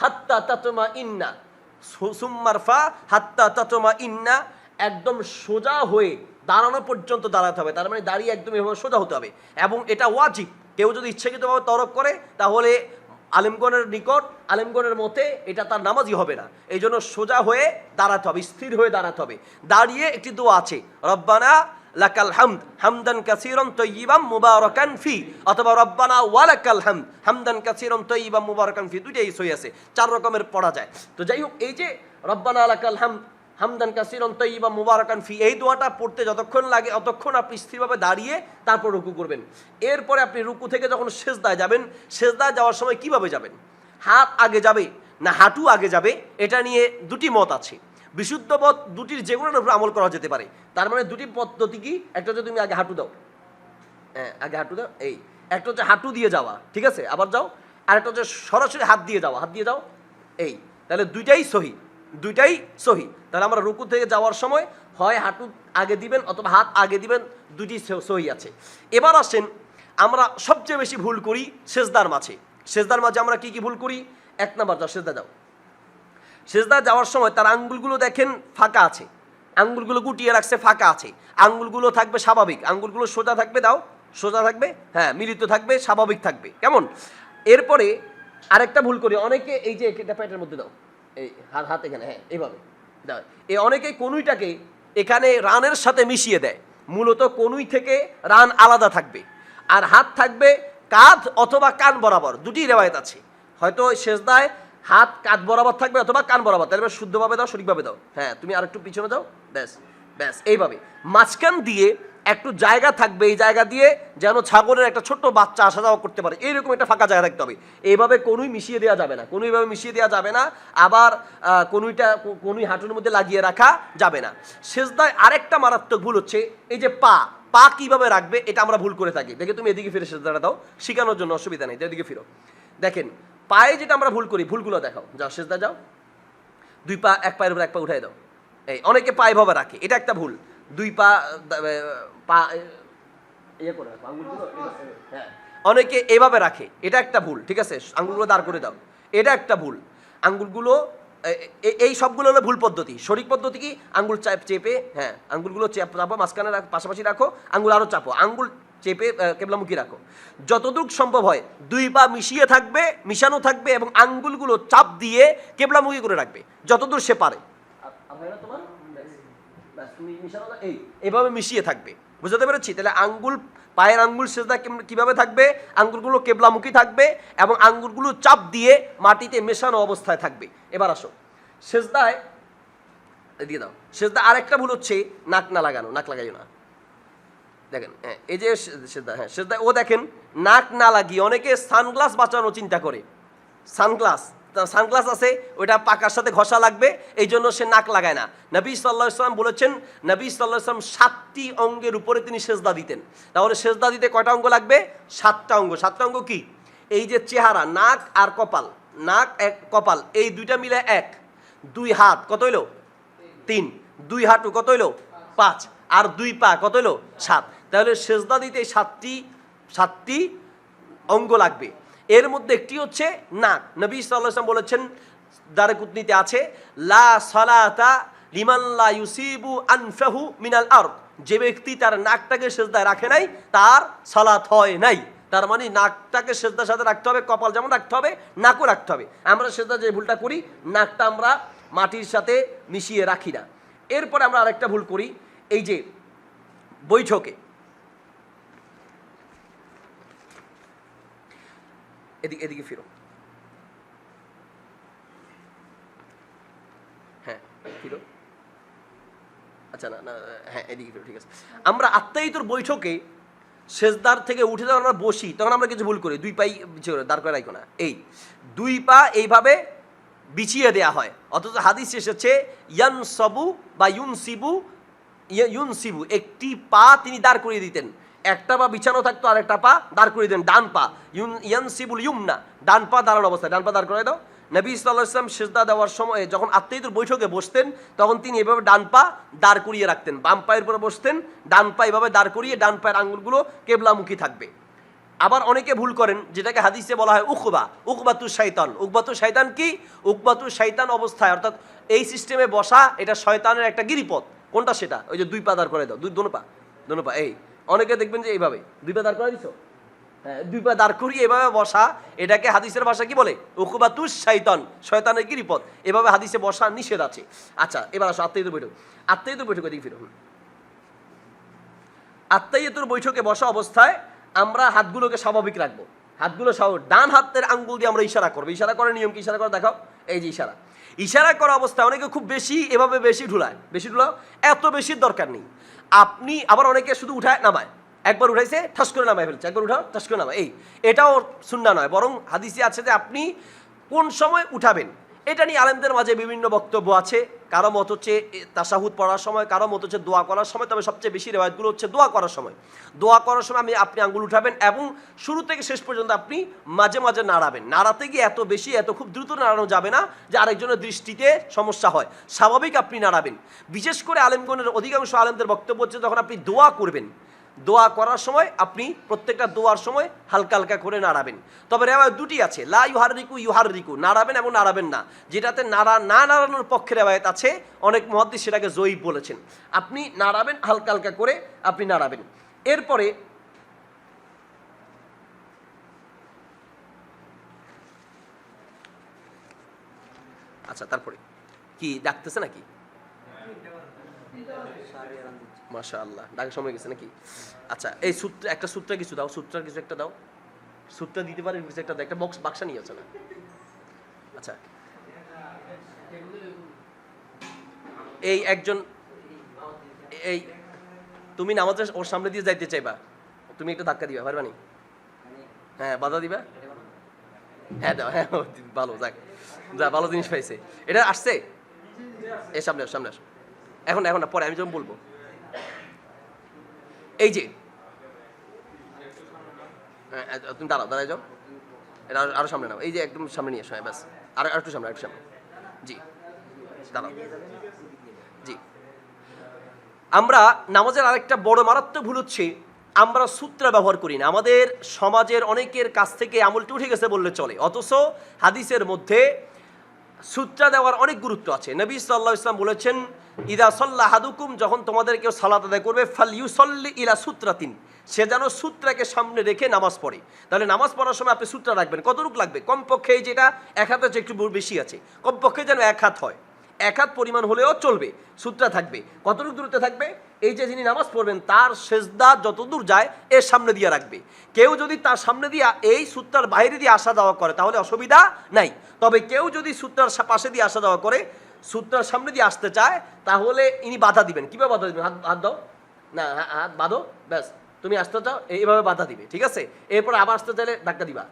হাত্তা তাতমা ইন্না, সুম্মারফা হাত্তা তাতমা ইন্না, একদম সোজা হয়ে দাঁড়ানো পর্যন্ত দাঁড়াতে হবে। তার মানে দাঁড়িয়ে একদম এভাবে সোজা হতে হবে, এবং এটা ওয়াজিব। কেউ যদি ইচ্ছাকৃতভাবে তরক করে তাহলে আলেমগণের নিকট, আলেমগণের মতে এটা তার নামাজই হবে না। এই জন্য সোজা হয়ে দাঁড়াতে হবে, স্থির হয়ে দাঁড়াতে হবে। দাঁড়িয়ে একটি দোয়া আছে, রব্বানা লাকাল হামদ হামদান কাসীরান তাইয়িবান মুবারাকান ফি, অথবা রব্বানা ওয়ালাকাল হামদ হামদান কাসীরান তাইয়িবান মুবারাকান ফি, দুইটাই সই আছে, 4 রকমের পড়া যায়। তো যাই হোক, এই যে রব্বানা লাকাল হামদ হামদান কাসীরান তাইয়িবান মুবারাকান ফি, এই দোয়াটা পড়তে যতক্ষণ লাগে অতক্ষণ আপনি স্থিরভাবে দাঁড়িয়ে তারপর রুকু করবেন। এরপরে আপনি রুকু থেকে যখন সেজদায় যাবেন, সেজদায় যাওয়ার সময় কিভাবে যাবেন, হাত আগে যাবে না হাঁটু আগে যাবে, এটা নিয়ে দুটি মত আছে। বিশুদ্ধ পথ দুটির যে কোনো উপর আমল করা যেতে পারে। তার মানে দুটি পদ্ধতি কি, একটা হচ্ছে তুমি আগে হাঁটু দাও, আগে হাঁটু দাও, এই একটা হচ্ছে হাঁটু দিয়ে যাওয়া, ঠিক আছে, আবার যাও। আর একটা হচ্ছে সরাসরি হাত দিয়ে যাওয়া, হাত দিয়ে যাও, এই। তাহলে দুইটাই সহি। তাহলে আমরা রুকু থেকে যাওয়ার সময় হয় হাঁটু আগে দিবেন অথবা হাত আগে দিবেন, দুটি সহি আছে। এবার আসেন, আমরা সবচেয়ে বেশি ভুল করি সেজদার মাঝে আমরা কি কি ভুল করি। 1 নাম্বার, যাও সেজদা যাও। সেজদা যাওয়ার সময় তার আঙ্গুলগুলো দেখেন ফাঁকা আছে, আঙ্গুলগুলো গুটিয়ে রাখছে, ফাঁকা আছে, আঙ্গুলগুলো থাকবে স্বাভাবিক, আঙ্গুলগুলো সোজা থাকবে, দাও সোজা থাকবে, হ্যাঁ মিলিত থাকবে, স্বাভাবিক থাকবে, কেমন? এরপরে আরেকটা ভুল করি অনেকে, এই যে এটা পেটের মধ্যে দাও, এই হাত এখানে, হ্যাঁ এইভাবে দাও। এই অনেকে কনুইটাকে এখানে রানের সাথে মিশিয়ে দেয়, মূলত কনুই থেকে রান আলাদা থাকবে, আর হাত থাকবে কাঁধ অথবা কান বরাবর, দুটি রেওয়ায়েত আছে। হয়তো সেজদায় হাত কাঁধ বরাবর থাকবে অথবা কান বরাবর, তাহলে এবার শুদ্ধভাবে দাও, সঠিকভাবে দাও। হ্যাঁ, তুমি আর একটু পিছনে দাও, ব্যাস ব্যাস এইভাবে। মাঝখান দিয়ে একটু জায়গা থাকবে, এই জায়গা দিয়ে যেন ছাগলের একটা ছোট্ট বাচ্চা আসা যাওয়া করতে পারে, এইরকম একটা ফাঁকা জায়গা থাকতে হবে। এইভাবে কোনোই মিশিয়ে দেওয়া যাবে না, কোনোইভাবে মিশিয়ে দেওয়া যাবে না। আবার কোনোই হাঁটুর মধ্যে লাগিয়ে রাখা যাবে না। সেজদায় আরেকটা মারাত্মক ভুল হচ্ছে এই যে পা কিভাবে রাখবে, এটা আমরা ভুল করে থাকি। দেখে তুমি এদিকে ফিরে সেজদাটা দাও, শেখানোর জন্য অসুবিধা নেই, এদিকে ফিরো। দেখেন পায়ে যেটা আমরা ভুল করি, ভুলগুলো দেখাও। যাও সেজদা যাও, দুই পা এক পায়ের উপর এক পা উঠাই দাও। এই অনেকে পায়ে ভাবে রাখে, এটা একটা ভুল। দুই পা ইয়ে করে রাখো আঙ্গুলগুলো, হ্যাঁ অনেকে এভাবে রাখে, এটা একটা ভুল। ঠিক আছে, আঙ্গুলগুলো দাঁড় করে দাও, এটা একটা ভুল। আঙ্গুলগুলো এই সবগুলো হলো ভুল পদ্ধতি। সঠিক পদ্ধতি কি? আঙ্গুল চেপে, হ্যাঁ আঙ্গুলগুলো চাপো, মাঝখানে পাশাপাশি রাখো, আঙ্গুল আরও চাপো, আঙ্গুল চেপে কেবলামুখী রাখো। যতটুকু সম্ভব হয় দুই পা মিশিয়ে থাকবে, মিশানো থাকবে এবং আঙ্গুলগুলো চাপ দিয়ে কেবলামুখী করে রাখবে যতদূর সে পারে। এইভাবে মিশিয়ে থাকবে, বুঝতে পেরেছি? তাহলে পায়ের আঙ্গুল সেজদা কিভাবে থাকবে? আঙ্গুলগুলো কেবলামুখী থাকবে এবং আঙ্গুলগুলো চাপ দিয়ে মাটিতে মেশানো অবস্থায় থাকবে। এবার আসো সেজদায় দিয়ে দাও। সেজদা আরেকটা ভুল হচ্ছে নাক না লাগানো, নাক লাগাইও না। দেখেন এই যে সেজদা, হ্যাঁ সেজদায় ও দেখেন নাক না লাগিয়ে অনেকে সানগ্লাস বাঁচানো চিন্তা করে। সানগ্লাস আছে, ওইটা পাকার সাথে ঘষা লাগবে, এই জন্য সে নাক লাগায় না। নবী সাল্লাল্লাহু আলাইহি ওয়াসাল্লাম বলেছেন, নবী সাল্লাল্লাহু আলাইহি ওয়াসাল্লাম 7টি অঙ্গের উপরে তিনি সেজদা দিতেন। তাহলে সেজদা দিতে কয়টা অঙ্গ লাগবে? 7টা অঙ্গ। 7টা অঙ্গ কি? এই যে চেহারা, নাক আর কপাল, নাক এক কপাল এই দুইটা মিলে 1, 2 হাত কত হইলো? 3, 2 হাঁটু কত হইলো? 5, আর 2 পা কত হইলো? 7। তাহলে সেজদা দিতে 7টি অঙ্গ লাগবে। এর মধ্যে একটি হচ্ছে নাক। নবী সাল্লাল্লাহু আলাইহি ওয়াসাল্লাম বলেছেন, দারকুতনিতে আছে, লা সালাতা লিমান লা ইউসিবু আনফাহু মিনাল আরদ। যে ব্যক্তি তার নাকটাকে সেজদায় রাখে নাই তার সালাত হয় নাই। তার মানে নাকটাকে সেজদার সাথে রাখতে হবে, কপাল যেমন রাখতে হবে, নাকও রাখতে হবে। আমরা সেজদা যে ভুলটা করি, নাকটা আমরা মাটির সাথে মিশিয়ে রাখি না। এরপরে আমরা আরেকটা ভুল করি, এই যে বৈঠকে, এদিকে ফিরো, হ্যাঁ ফিরো, আচ্ছা না, হ্যাঁ এদিকে ফিরো, ঠিক আছে। আমরা আত্মায়িতর বৈঠকে সেজদার থেকে উঠে যখন আমরা বসি তখন আমরা কিছু ভুল করি, 2 পাই দাঁড় করে রাখো না, এই 2 পা এইভাবে বিছিয়ে দেয়া হয়। অথচ হাদিস এসেছে ইয়ানসাবু বা ইউনসিবু, একটি পা তিনি দাঁড় করিয়ে দিতেন। একটা পা বিছানো থাকতো আর একটা পা দাঁড় করিয়ে দেন, ডান পা। ইয়ানসিবুল ইউমনা, ডান পা দাঁড়ানো অবস্থায়, ডান পা দাঁড় করে দাও। নবী সাল্লাল্লাহু আলাইহি ওয়াসাল্লাম সেজদা দেওয়ার সময় যখন আত্মায়িতর বৈঠকে বসতেন তখন তিনি এভাবে ডান পা দাঁড় করিয়ে রাখতেন, বাম পায়ের উপরে বসতেন, ডান পা এভাবে দাঁড় করিয়ে ডান পায়ের আঙ্গুলগুলো কেবলামুখী থাকবে। আবার অনেকে ভুল করেন, যেটাকে হাদিসে বলা হয় উকবাতু শয়তান। উকবাতু শয়তান কি? উকবাতু শয়তান অবস্থায়, অর্থাৎ এই সিস্টেমে বসা, এটা শয়তানের একটা গিরিপথ। কোনটা সেটা? ওই যে 2 পা দাঁড় করে দাও, দোনো পা। এই অনেকে দেখবেন যে এইভাবে 2 পা দাঁড় করে দিছো, হ্যাঁ 2 পা দাঁড় করিয়ে এভাবে বসা, এটাকে হাদিসের ভাষা কি বলে? উকবাতু শয়তান, শয়তানের গিরিপথ। এভাবে হাদিসে বসা নিষেধ আছে। আচ্ছা এবার আসো আত্মায়িতর বৈঠক। আত্মায়িতর বৈঠকে দিকে ফিরো। আত্মায়িতর বৈঠকে বসা অবস্থায় আমরা হাতগুলোকে স্বাভাবিক রাখবো। হাতগুলো ডান হাতের আঙ্গুল দিয়ে আমরা ইশারা করবো। ইশারা করার নিয়ম কি? ইশারা করে দেখাও, এই যে ইশারা করা অবস্থায় অনেকে খুব বেশি এভাবে বেশি ঢুলাও, এত বেশির দরকার নেই। আপনি আবার অনেকে শুধু উঠায় নামায়, একবার উঠাইছে ঠাস করে নামায় ফেলছে, একবার উঠাও ঠাস করে নামায়, এটাও সুন্নাহ নয়। বরং হাদিসে আছে যে আপনি কোন সময় উঠাবেন, এটা নিয়ে আলেমদের মাঝে বিভিন্ন বক্তব্য আছে। কারো মত হচ্ছে তাশাহুদ পড়ার সময়, কারো মত হচ্ছে দোয়া করার সময়। তবে সবচেয়ে বেশি রেওয়ায়েতগুলো হচ্ছে দোয়া করার সময়। দোয়া করার সময় আপনি আঙ্গুল উঠাবেন এবং শুরু থেকে শেষ পর্যন্ত আপনি মাঝে মাঝে নাড়াবেন। নাড়াতে গিয়ে এত খুব দ্রুত নাড়ানো যাবে না যে আরেকজনের দৃষ্টিতে সমস্যা হয়। স্বাভাবিক আপনি নাড়াবেন। বিশেষ করে আলেমগণের অধিকাংশ আলেমদের বক্তব্য হচ্ছে যখন আপনি দোয়া করবেন, দোয়া করার সময় আপনি প্রত্যেকটা দোয়ার সময় হালকা হালকা করে নাড়াবেন। তবে রেওয়ায়েত 2টি আছে, লা ইউহাররিকু, নাড়াবেন এবং নাড়াবেন না। যেটাতে নাড়ানোর পক্ষে রেওয়ায়েত আছে, অনেক মুহাদ্দিস সেটাকে যঈফ বলেছেন। আপনি নাড়াবেন, হালকা হালকা করে আপনি নাড়াবেন। এরপরে আচ্ছা তারপরে কি ডাকতেছে নাকি? মাশাআল্লাহ, ডাকার সময় গেছে নাকি? আচ্ছা এই একটা সূত্র কিছু দাও, সূত্রের কিছু একটা দাও। সূত্র দিতে পারেন কিছু একটা দাও, একটা বাক্সা নিয়ে আছে না? আচ্ছা, এই একজন, এই তুমি নামাজের ওর সামনে দিয়ে যাইতে চাইবা, তুমি একটা ধাক্কা দিবা, পারবানি? হ্যাঁ, বাধা দিবা। হ্যাঁ দাও, হ্যাঁ ভালো, যাক যা, ভালো জিনিস পাইছে। এটা আসছে, এ সামনে আস, সামনে আস। এখন এখন না, পরে আমি যখন বলবো। এই যে তুমি দাঁড়াও, দাঁড়াই যাও, এটা আরো সামনে নাও, এই যে একদম সামনে নিয়ে এসো, হ্যাঁ ব্যাস, আর একটু সামনে, একটু সামনে। জি, দাঁড়াও। জি, আমরা নামাজের আরেকটা বড় মারাত্মক ভুল হচ্ছে আমরা সূত্র ব্যবহার করি না। আমাদের সমাজের অনেকের কাছ থেকে আমলটা উঠে গেছে বললে চলে, অথচ হাদিসের মধ্যে সূত্রা দেওয়ার অনেক গুরুত্ব আছে। নবী সাল্লাল্লাহু আলাইহি ওয়াসাল্লাম বলেছেন, ইদা সাল্লা আহাদুকুম, যখন তোমাদের কেউ সালাত আদায় করবে, ফাল ইউসাল্লি ইলা সূত্রাতিন, সে যেন সূত্রাকে সামনে রেখে নামাজ পড়ে। তাহলে নামাজ পড়ার সময় আপনি সূত্রা রাখবেন, কতটুকু লাগবে? কমপক্ষে, এই যেটা এক হাতের চেয়ে একটু বেশি আছে, কমপক্ষে যেন এক হাত হয়, এক হাত পরিমাণ হলেও চলবে, সূত্রা থাকবে। কতটুকু দূরত্বে থাকবে? এই যে যিনি নামাজ পড়বেন তার সেজদা যত দূর যায় এর সামনে দিয়ে রাখবে। কেউ যদি তার সামনে দিয়ে এই সূত্রার বাইরে দিয়ে আসা যাওয়া করে তাহলে অসুবিধা নাই। তবে কেউ যদি সূত্রার পাশে দিয়ে আসা যাওয়া করে, সূত্রার সামনে দিয়ে আসতে চায়, তাহলে ইনি বাধা দিবেন। কিভাবে বাধা দিবেন? হাত হাত দাও না, হাত বাঁধো, ব্যাস, তুমি আসতে চাও, এইভাবে বাধা দিবে, ঠিক আছে? এরপর আবার আসতে চাইলে ধাক্কা দিবা।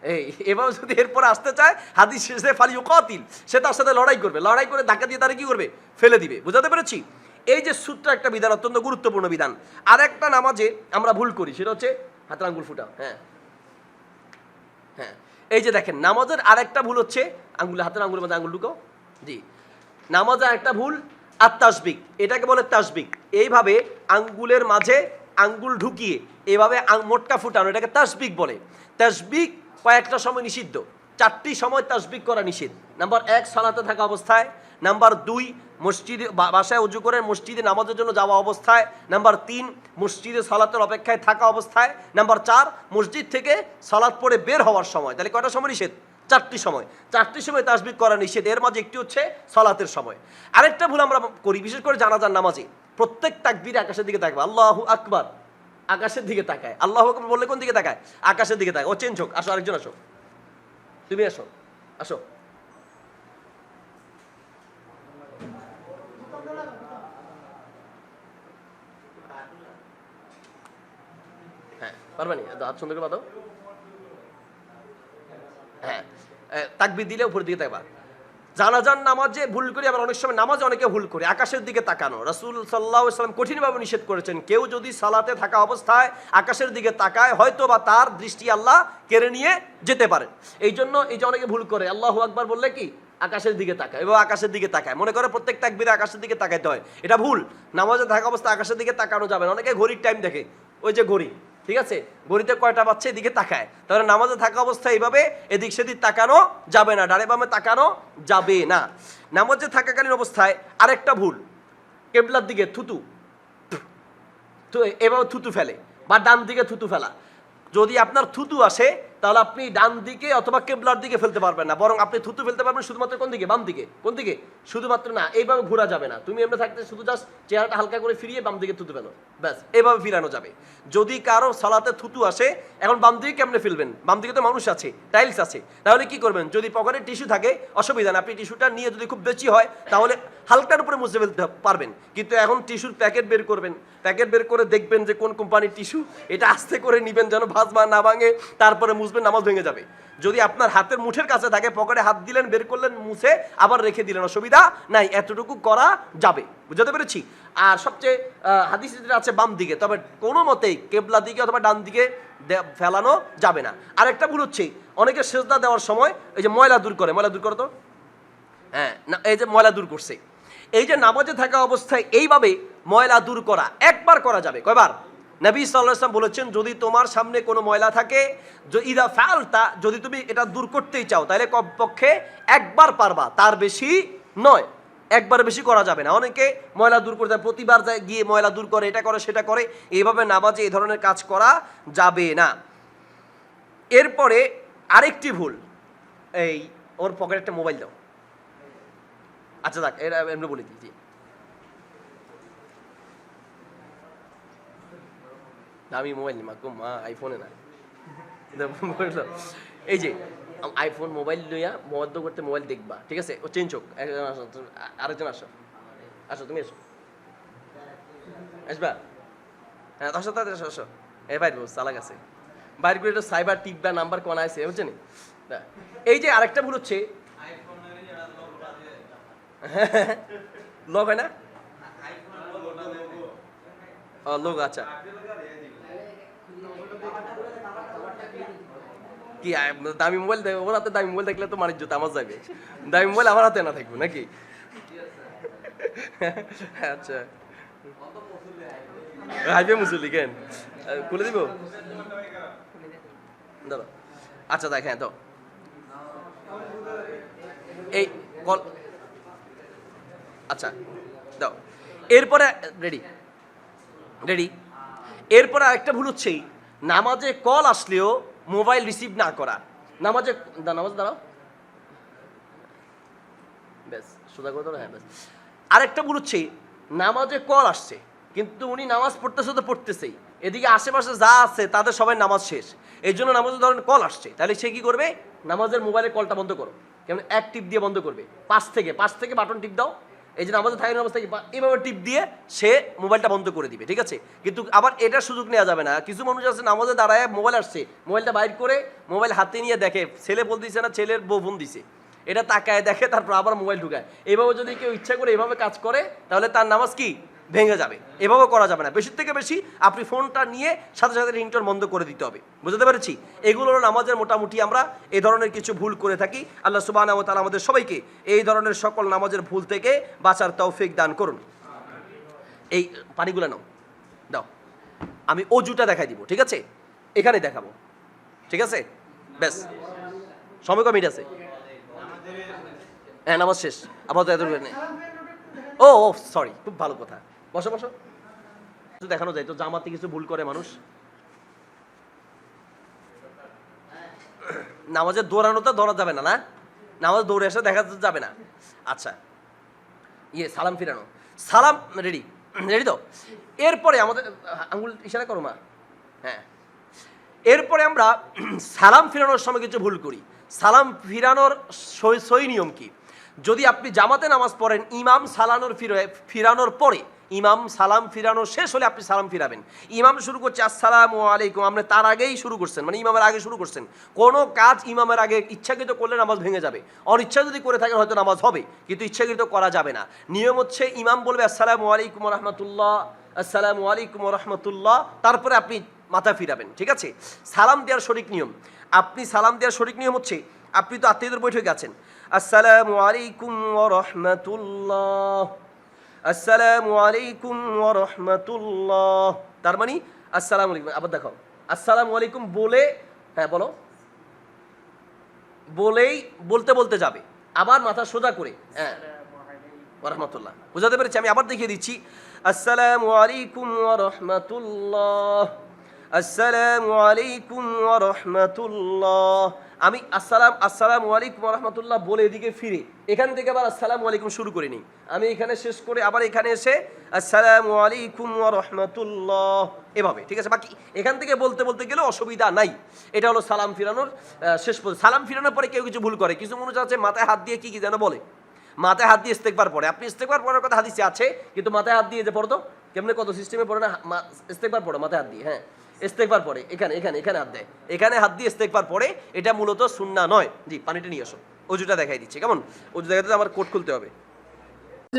এই এভাবে যদি এরপরে আসতে চায়, হাদিস শেষে ফালিউ কাতিল, সে তার সাথে লড়াই করবে, লড়াই করে ধাক্কা দিয়ে তারা কি করবে? ফেলে দিবে। বুঝাতে পেরেছি? এই যে সূত্র একটা বিধান, অত্যন্ত গুরুত্বপূর্ণ বিধান। আর একটা নামাজে আমরা ভুল করি, সেটা হচ্ছে হাতের আঙ্গুল ফুটাও। হ্যাঁ হ্যাঁ, এই যে দেখেন, নামাজের আরেকটা ভুল হচ্ছে আঙ্গুলে, হাতের আঙ্গুলের মধ্যে আঙ্গুল ঢুকাও। জি, নামাজের একটা ভুল আর তাসবিক, এটাকে বলে তাসবিক। এইভাবে আঙ্গুলের মাঝে আঙ্গুল ঢুকিয়ে এভাবে মোটকা ফুটানো, এটাকে তাসবিক বলে। তাসবিক কয়েকটা সময় নিষিদ্ধ, 4টি সময় তাসবিক করা নিষিদ্ধ। নাম্বার 1, সালাতে থাকা অবস্থায়। নাম্বার 2, মসজিদে বাসায় উজু করে মসজিদে নামাজের জন্য যাওয়া অবস্থায়। নাম্বার 3, মসজিদে সালাতের অপেক্ষায় থাকা অবস্থায়। নাম্বার 4, মসজিদ থেকে সালাত পড়ে বের হওয়ার সময়। তাহলে কয়টা সময় নিষেধ? 4টি সময়। 4টি সময় তাসবিক করা নিষেধ, এর মাঝে একটি হচ্ছে সালাতের সময়। আরেকটা ভুল আমরা করি, বিশেষ করে জানাজার নামাজে প্রত্যেক তাকবীরে আকাশের দিকে তাকাবে, আল্লাহু আকবার, আকাশের দিকে তাকায়। আল্লাহু আকবার বললে কোন দিকে তাকায়? আকাশের দিকে তাকায়। ও চেঞ্জ হোক, আসো, আরেকজন আসো, তুমি আসো, আসো। হ্যাঁ, পারবানি? হাত সুন্দর করে বাঁধো। হ্যাঁ, তাকবীর দিলে উপরের দিকে তাকবা। জানাজার নামাজে ভুল করি, আবার অনেক সময় নামাজে অনেকে ভুল করে আকাশের দিকে তাকানো। রাসূল সাল্লাল্লাহু আলাইহি ওয়াসাল্লাম কঠিনভাবে নিষেধ করেছেন, কেউ যদি সালাতে থাকা অবস্থায় আকাশের দিকে তাকায়, হয়তো বা তার দৃষ্টি আল্লাহ কেড়ে নিয়ে যেতে পারে। এই জন্য এই যে অনেকে ভুল করে, আল্লাহু আকবার বললে কি আকাশের দিকে তাকায়, এবং আকাশের দিকে তাকায়, মনে করে প্রত্যেক তাকবীরে আকাশের দিকে তাকাইতে হয়। এটা ভুল। নামাজে থাকা অবস্থায় আকাশের দিকে তাকানো যাবে না। অনেকে ঘড়ির টাইম দেখে, ওই যে ঘড়ি, ঠিক আছে, ঘড়িতে কয়টা বাজছে এদিকে তাকায়, তাহলে নামাজে থাকা অবস্থায় এইভাবে এদিক সেদিক তাকানো যাবে না, ডানে বামে তাকানো যাবে না। নামাজে থাকাকালীন অবস্থায় আরেকটা ভুল, কেবলার দিকে থুতু, এভাবে থুতু ফেলে, বা ডান দিকে থুতু ফেলা। যদি আপনার থুতু আসে তাহলে আপনি ডান দিকে অথবা কেবলার দিকে ফেলতে পারবেন না, বরং আপনি থুতু ফেলতে পারবেন শুধুমাত্র কোন দিকে? বাম দিকে। কোন দিকে? শুধুমাত্র না, এইভাবে ঘোরা যাবে না। তুমি এমনি থাকতে শুধু জাস্ট চেহারাটা হালকা করে ফিরিয়ে বাম দিকে থুতু ফেলো, ব্যাস, এইভাবে ফিরানো যাবে। যদি কারো সালাতে থুতু আসে, এখন বাম দিকে কেমনে ফেলবেন? বাম দিকে তো মানুষ আছে, টাইলস আছে, তাহলে কি করবেন? যদি পকেটে টিস্যু থাকে অসুবিধা না, আপনি টিস্যুটা নিয়ে যদি খুব বেশি হয় তাহলে হালকার উপরে মুছে ফেলতে পারবেন। কিন্তু এখন টিস্যুর প্যাকেট বের করবেন, প্যাকেট বের করে দেখবেন যে কোন কোম্পানির টিস্যু, এটা আস্তে করে নেবেন যেন ভাঁজ না ভাঙে, তারপরে মুছবেন, নামাজ ভেঙে যাবে। যদি আপনার হাতের মুঠের কাছে থাকে, পকেটে হাত দিলেন, বের করলেন, মুছে আবার রেখে দিলেন, অসুবিধা নাই, এতটুকু করা যাবে। বুঝতে পেরেছি? আর সবচেয়ে হাদিস যেটা আছে বাম দিকে, তবে কোনো মতেই কেবলা দিকে অথবা ডান দিকে ফেলানো যাবে না। আরেকটা ভুল হচ্ছে অনেকে সেজদা দেওয়ার সময় এই যে ময়লা দূর করে, ময়লা দূর করো তো, হ্যাঁ না, এই যে ময়লা দূর করছে, এই যে নামাজে থাকা অবস্থায় এইভাবে ময়লা দূর করা একবার করা যাবে। কয়বার? নবী সাল্লাল্লাহু আলাইহি ওয়াসাল্লাম বলেছেন, যদি তোমার সামনে কোনো ময়লা থাকে, ইদা ফালতা, যদি তুমি এটা দূর করতেই চাও, তাহলে কমপক্ষে একবার পারবা, তার বেশি নয়। একবার বেশি করা যাবে না। অনেকে ময়লা দূর করতে প্রতিবার যায় গিয়ে ময়লা দূর করে, এটা করে সেটা করে, এইভাবে নামাজে এই ধরনের কাজ করা যাবে না। এরপরে আরেকটি ভুল, এই ওর পকেটে একটা মোবাইল দাও। আচ্ছা যাক, এটা এমনি বলে দিই। আমি মোবাইল নিই, মা আইফোনে না। এই যে আইফোন মোবাইল লইয়া বদ্ধ করতে মোবাইল দেখবা, ঠিক আছে? ও চেঞ্জ হোক, আরেকজন আসো, আসো তুমি এসো, আসবা? হ্যাঁ আসো তাদের আসো, আসো। এ বাইর চালাক আছে, বাইর করে একটু সাইবার টিপবা, নাম্বার কোন আছে বুঝছেন? এই যে আরেকটা ভুল হচ্ছে, লগ হয় না, লোক, আচ্ছা কি দামি মোবাইল দেবে ওর হাতে, দামি মোবাইল দেখলে তো মানিজ্য আমার যাবে, দামি মোবাইল আমার হাতে না থাকবো নাকি? আচ্ছা হাইবে মুসল্লি কেন খুলে দিব দাদা? আচ্ছা দেখ, হ্যাঁ তো এই কল, আচ্ছা দাও। এরপরে রেডি রেডি এরপরে আরেকটা ভুল হচ্ছে নামাজে কল আসলেও মোবাইল রিসিভ না করা। নামাজে দাঁড়াও, ব্যাস সোজা করে দাও, হ্যাঁ ব্যাস। আরেকটা ভুল হচ্ছে নামাজে কল আসছে কিন্তু উনি নামাজ পড়তেছে তো পড়তেছেই, এদিকে আশেপাশে যা আছে তাদের সবাই নামাজ শেষ, এই জন্য নামাজে ধরেন কল আসছে, তাহলে সে কি করবে? নামাজের মোবাইলের কলটা বন্ধ করো, কেমন এক টিপ দিয়ে বন্ধ করবে, পাঁচ থেকে বাটন টিপ দাও, এই যে নামাজে থাকার অবস্থা এইভাবে টিপ দিয়ে সে মোবাইলটা বন্ধ করে দিবে, ঠিক আছে? কিন্তু আবার এটার সুযোগ নেওয়া যাবে না। কিছু মানুষ আছে নামাজে দাঁড়ায় মোবাইল আসছে, মোবাইলটা বাইর করে মোবাইল হাতে নিয়ে দেখে ছেলে ফোন দিছে না ছেলের বউ ফোন দিছে, এটা তাকায় দেখে, তারপর আবার মোবাইল ঢুকায়। এইভাবে যদি কেউ ইচ্ছা করে এভাবে কাজ করে তাহলে তার নামাজ কি ভেঙে যাবে, এভাবে করা যাবে না। বেশি থেকে বেশি আপনি ফোনটা নিয়ে সাথে সাথে রিংটোন বন্ধ করে দিতে হবে, বুঝতে পেরেছি? এগুলো নামাজের মোটামুটি আমরা এই ধরনের কিছু ভুল করে থাকি। আল্লাহ সুবহানাহু ওয়া তাআলা আমাদের সবাইকে এই ধরনের সকল নামাজের ভুল থেকে বাঁচার তৌফিক দান করুন। এই পানিগুলো নাও, দাও, আমি অজুটা দেখাই দিব, ঠিক আছে? এখানে দেখাবো, ঠিক আছে? ব্যাস সময় কমিট আছে, হ্যাঁ নামাজ শেষ, আপাতত এত নেই। ও সরি, খুব ভালো কথা, বসো বসো। দেখানো যায় তো জামাতে কিছু ভুল করে মানুষ, নামাজে দৌড়ানোটা দৌড়া যাবে না, না নামাজ দৌড়ে এসে দেখা যাবে না। আচ্ছা সালাম ফিরানো, সালাম রেডি রেডি তো? এরপরে আমাদের আঙ্গুল ইশারা করো মা, হ্যাঁ। এরপরে আমরা সালাম ফিরানোর সময় কিছু ভুল করি। সালাম ফিরানোর সই নিয়ম কি? যদি আপনি জামাতে নামাজ পড়েন, ইমাম ফিরানোর পরে, ইমাম সালাম ফিরানো শেষ হলে আপনি সালাম ফিরাবেন। ইমাম শুরু করছে আসসালামু আলাইকুম, আপনি তার আগেই শুরু করছেন, মানে ইমামের আগে শুরু করছেন। কোনো কাজ ইমামের আগে ইচ্ছাকৃত করলে নামাজ ভেঙে যাবে, অনিচ্ছা যদি করে থাকেন হয়তো নামাজ হবে, কিন্তু ইচ্ছাকৃত করা যাবে না। নিয়ম হচ্ছে ইমাম বলবে আসসালামু আলাইকুম ওয়া রাহমাতুল্লাহ, আসসালামু আলাইকুম ওয়া রাহমাতুল্লাহ, তারপরে আপনি মাথা ফিরাবেন, ঠিক আছে? সালাম দেওয়ার সঠিক নিয়ম, আপনি সালাম দেওয়ার সঠিক নিয়ম হচ্ছে, আপনি তো আত্মীয়দের বৈঠকে আছেন, আসসালামু আলাইকুম ওয়া রাহমাতুল্লাহ, আসসালামু আলাইকুম ওয়া রাহমাতুল্লাহ, তার মানে আসসালামু আলাইকুম। আবার দেখো আসসালামু আলাইকুম বলে, হ্যাঁ বলো, বলেই বলতে বলতে যাবে, আবার মাথা সোজা করে, হ্যাঁ ওয়া রাহমাতুল্লাহ, বুঝাতে পেরেছি? আমি আবার দেখিয়ে দিচ্ছি, আসসালামু আলাইকুম ওয়া রাহমাতুল্লাহ, আসসালামু আলাইকুম ওয়া রাহমাতুল্লাহ। আমি আসসালামু আলাইকুম ওয়া রাহমাতুল্লাহ বলে এদিকে ফিরে এখান থেকে আবার আসসালামু আলাইকুম শুরু করে নিই, আমি এখানে শেষ করে আবার এখানে এসে আসসালামু আলাইকুম ওয়া রাহমাতুল্লাহ, এভাবে, ঠিক আছে? বাকি এখান থেকে বলতে বলতে গেলে অসুবিধা নাই। এটা হলো সালাম ফিরানোর শেষ পর্যন্ত। সালাম ফিরানোর পরে কেউ কিছু ভুল করে, কিছু মানুষ আছে মাথায় হাত দিয়ে কি কি যেন বলে, মাথায় হাত দিয়ে ইস্তেগফার পড়ে। আপনি ইস্তেগফার পড়ার কথা হাদিসে আছে, কিন্তু মাথায় হাত দিয়ে যে পড়ো তো কেমনে, কত সিস্টেমে পড়ে না, ইস্তেগফার পড়ো মাথায় হাত দিয়ে, হ্যাঁ ইস্তেগফার পড়ে, এখানে এখানে এখানে হাত দেয়, এখানে হাত দিয়ে ইস্তেগফার পড়ে, এটা মূলত সুন্নাহ নয়। জি পানিটা নিয়ে আসো, অজুটা দেখাই দিচ্ছি, কেমন? অজু দেখাতে আমার কোট খুলতে হবে।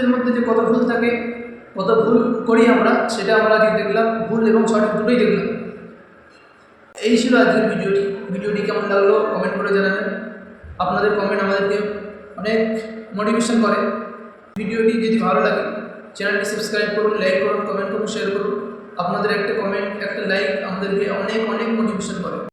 এর মধ্যে যে কত ভুল থাকে, কত ভুল করি আমরা, সেটা আমরা আগে দেখলাম, ভুল এবং সঠিক দুটোই দেখলাম। এই ছিল আজকের ভিডিওটি কেমন লাগলো কমেন্ট করে জানাবেন। আপনাদের কমেন্ট আমাদেরকে অনেক মোটিভেশন করে। ভিডিওটি যদি ভালো লাগে চ্যানেলটি সাবস্ক্রাইব করুন, লাইক করুন, কমেন্ট করুন, শেয়ার করুন। আপনাদের একটা কমেন্ট, একটা লাইক আমাদেরকে অনেক অনেক মোটিভেশন করে।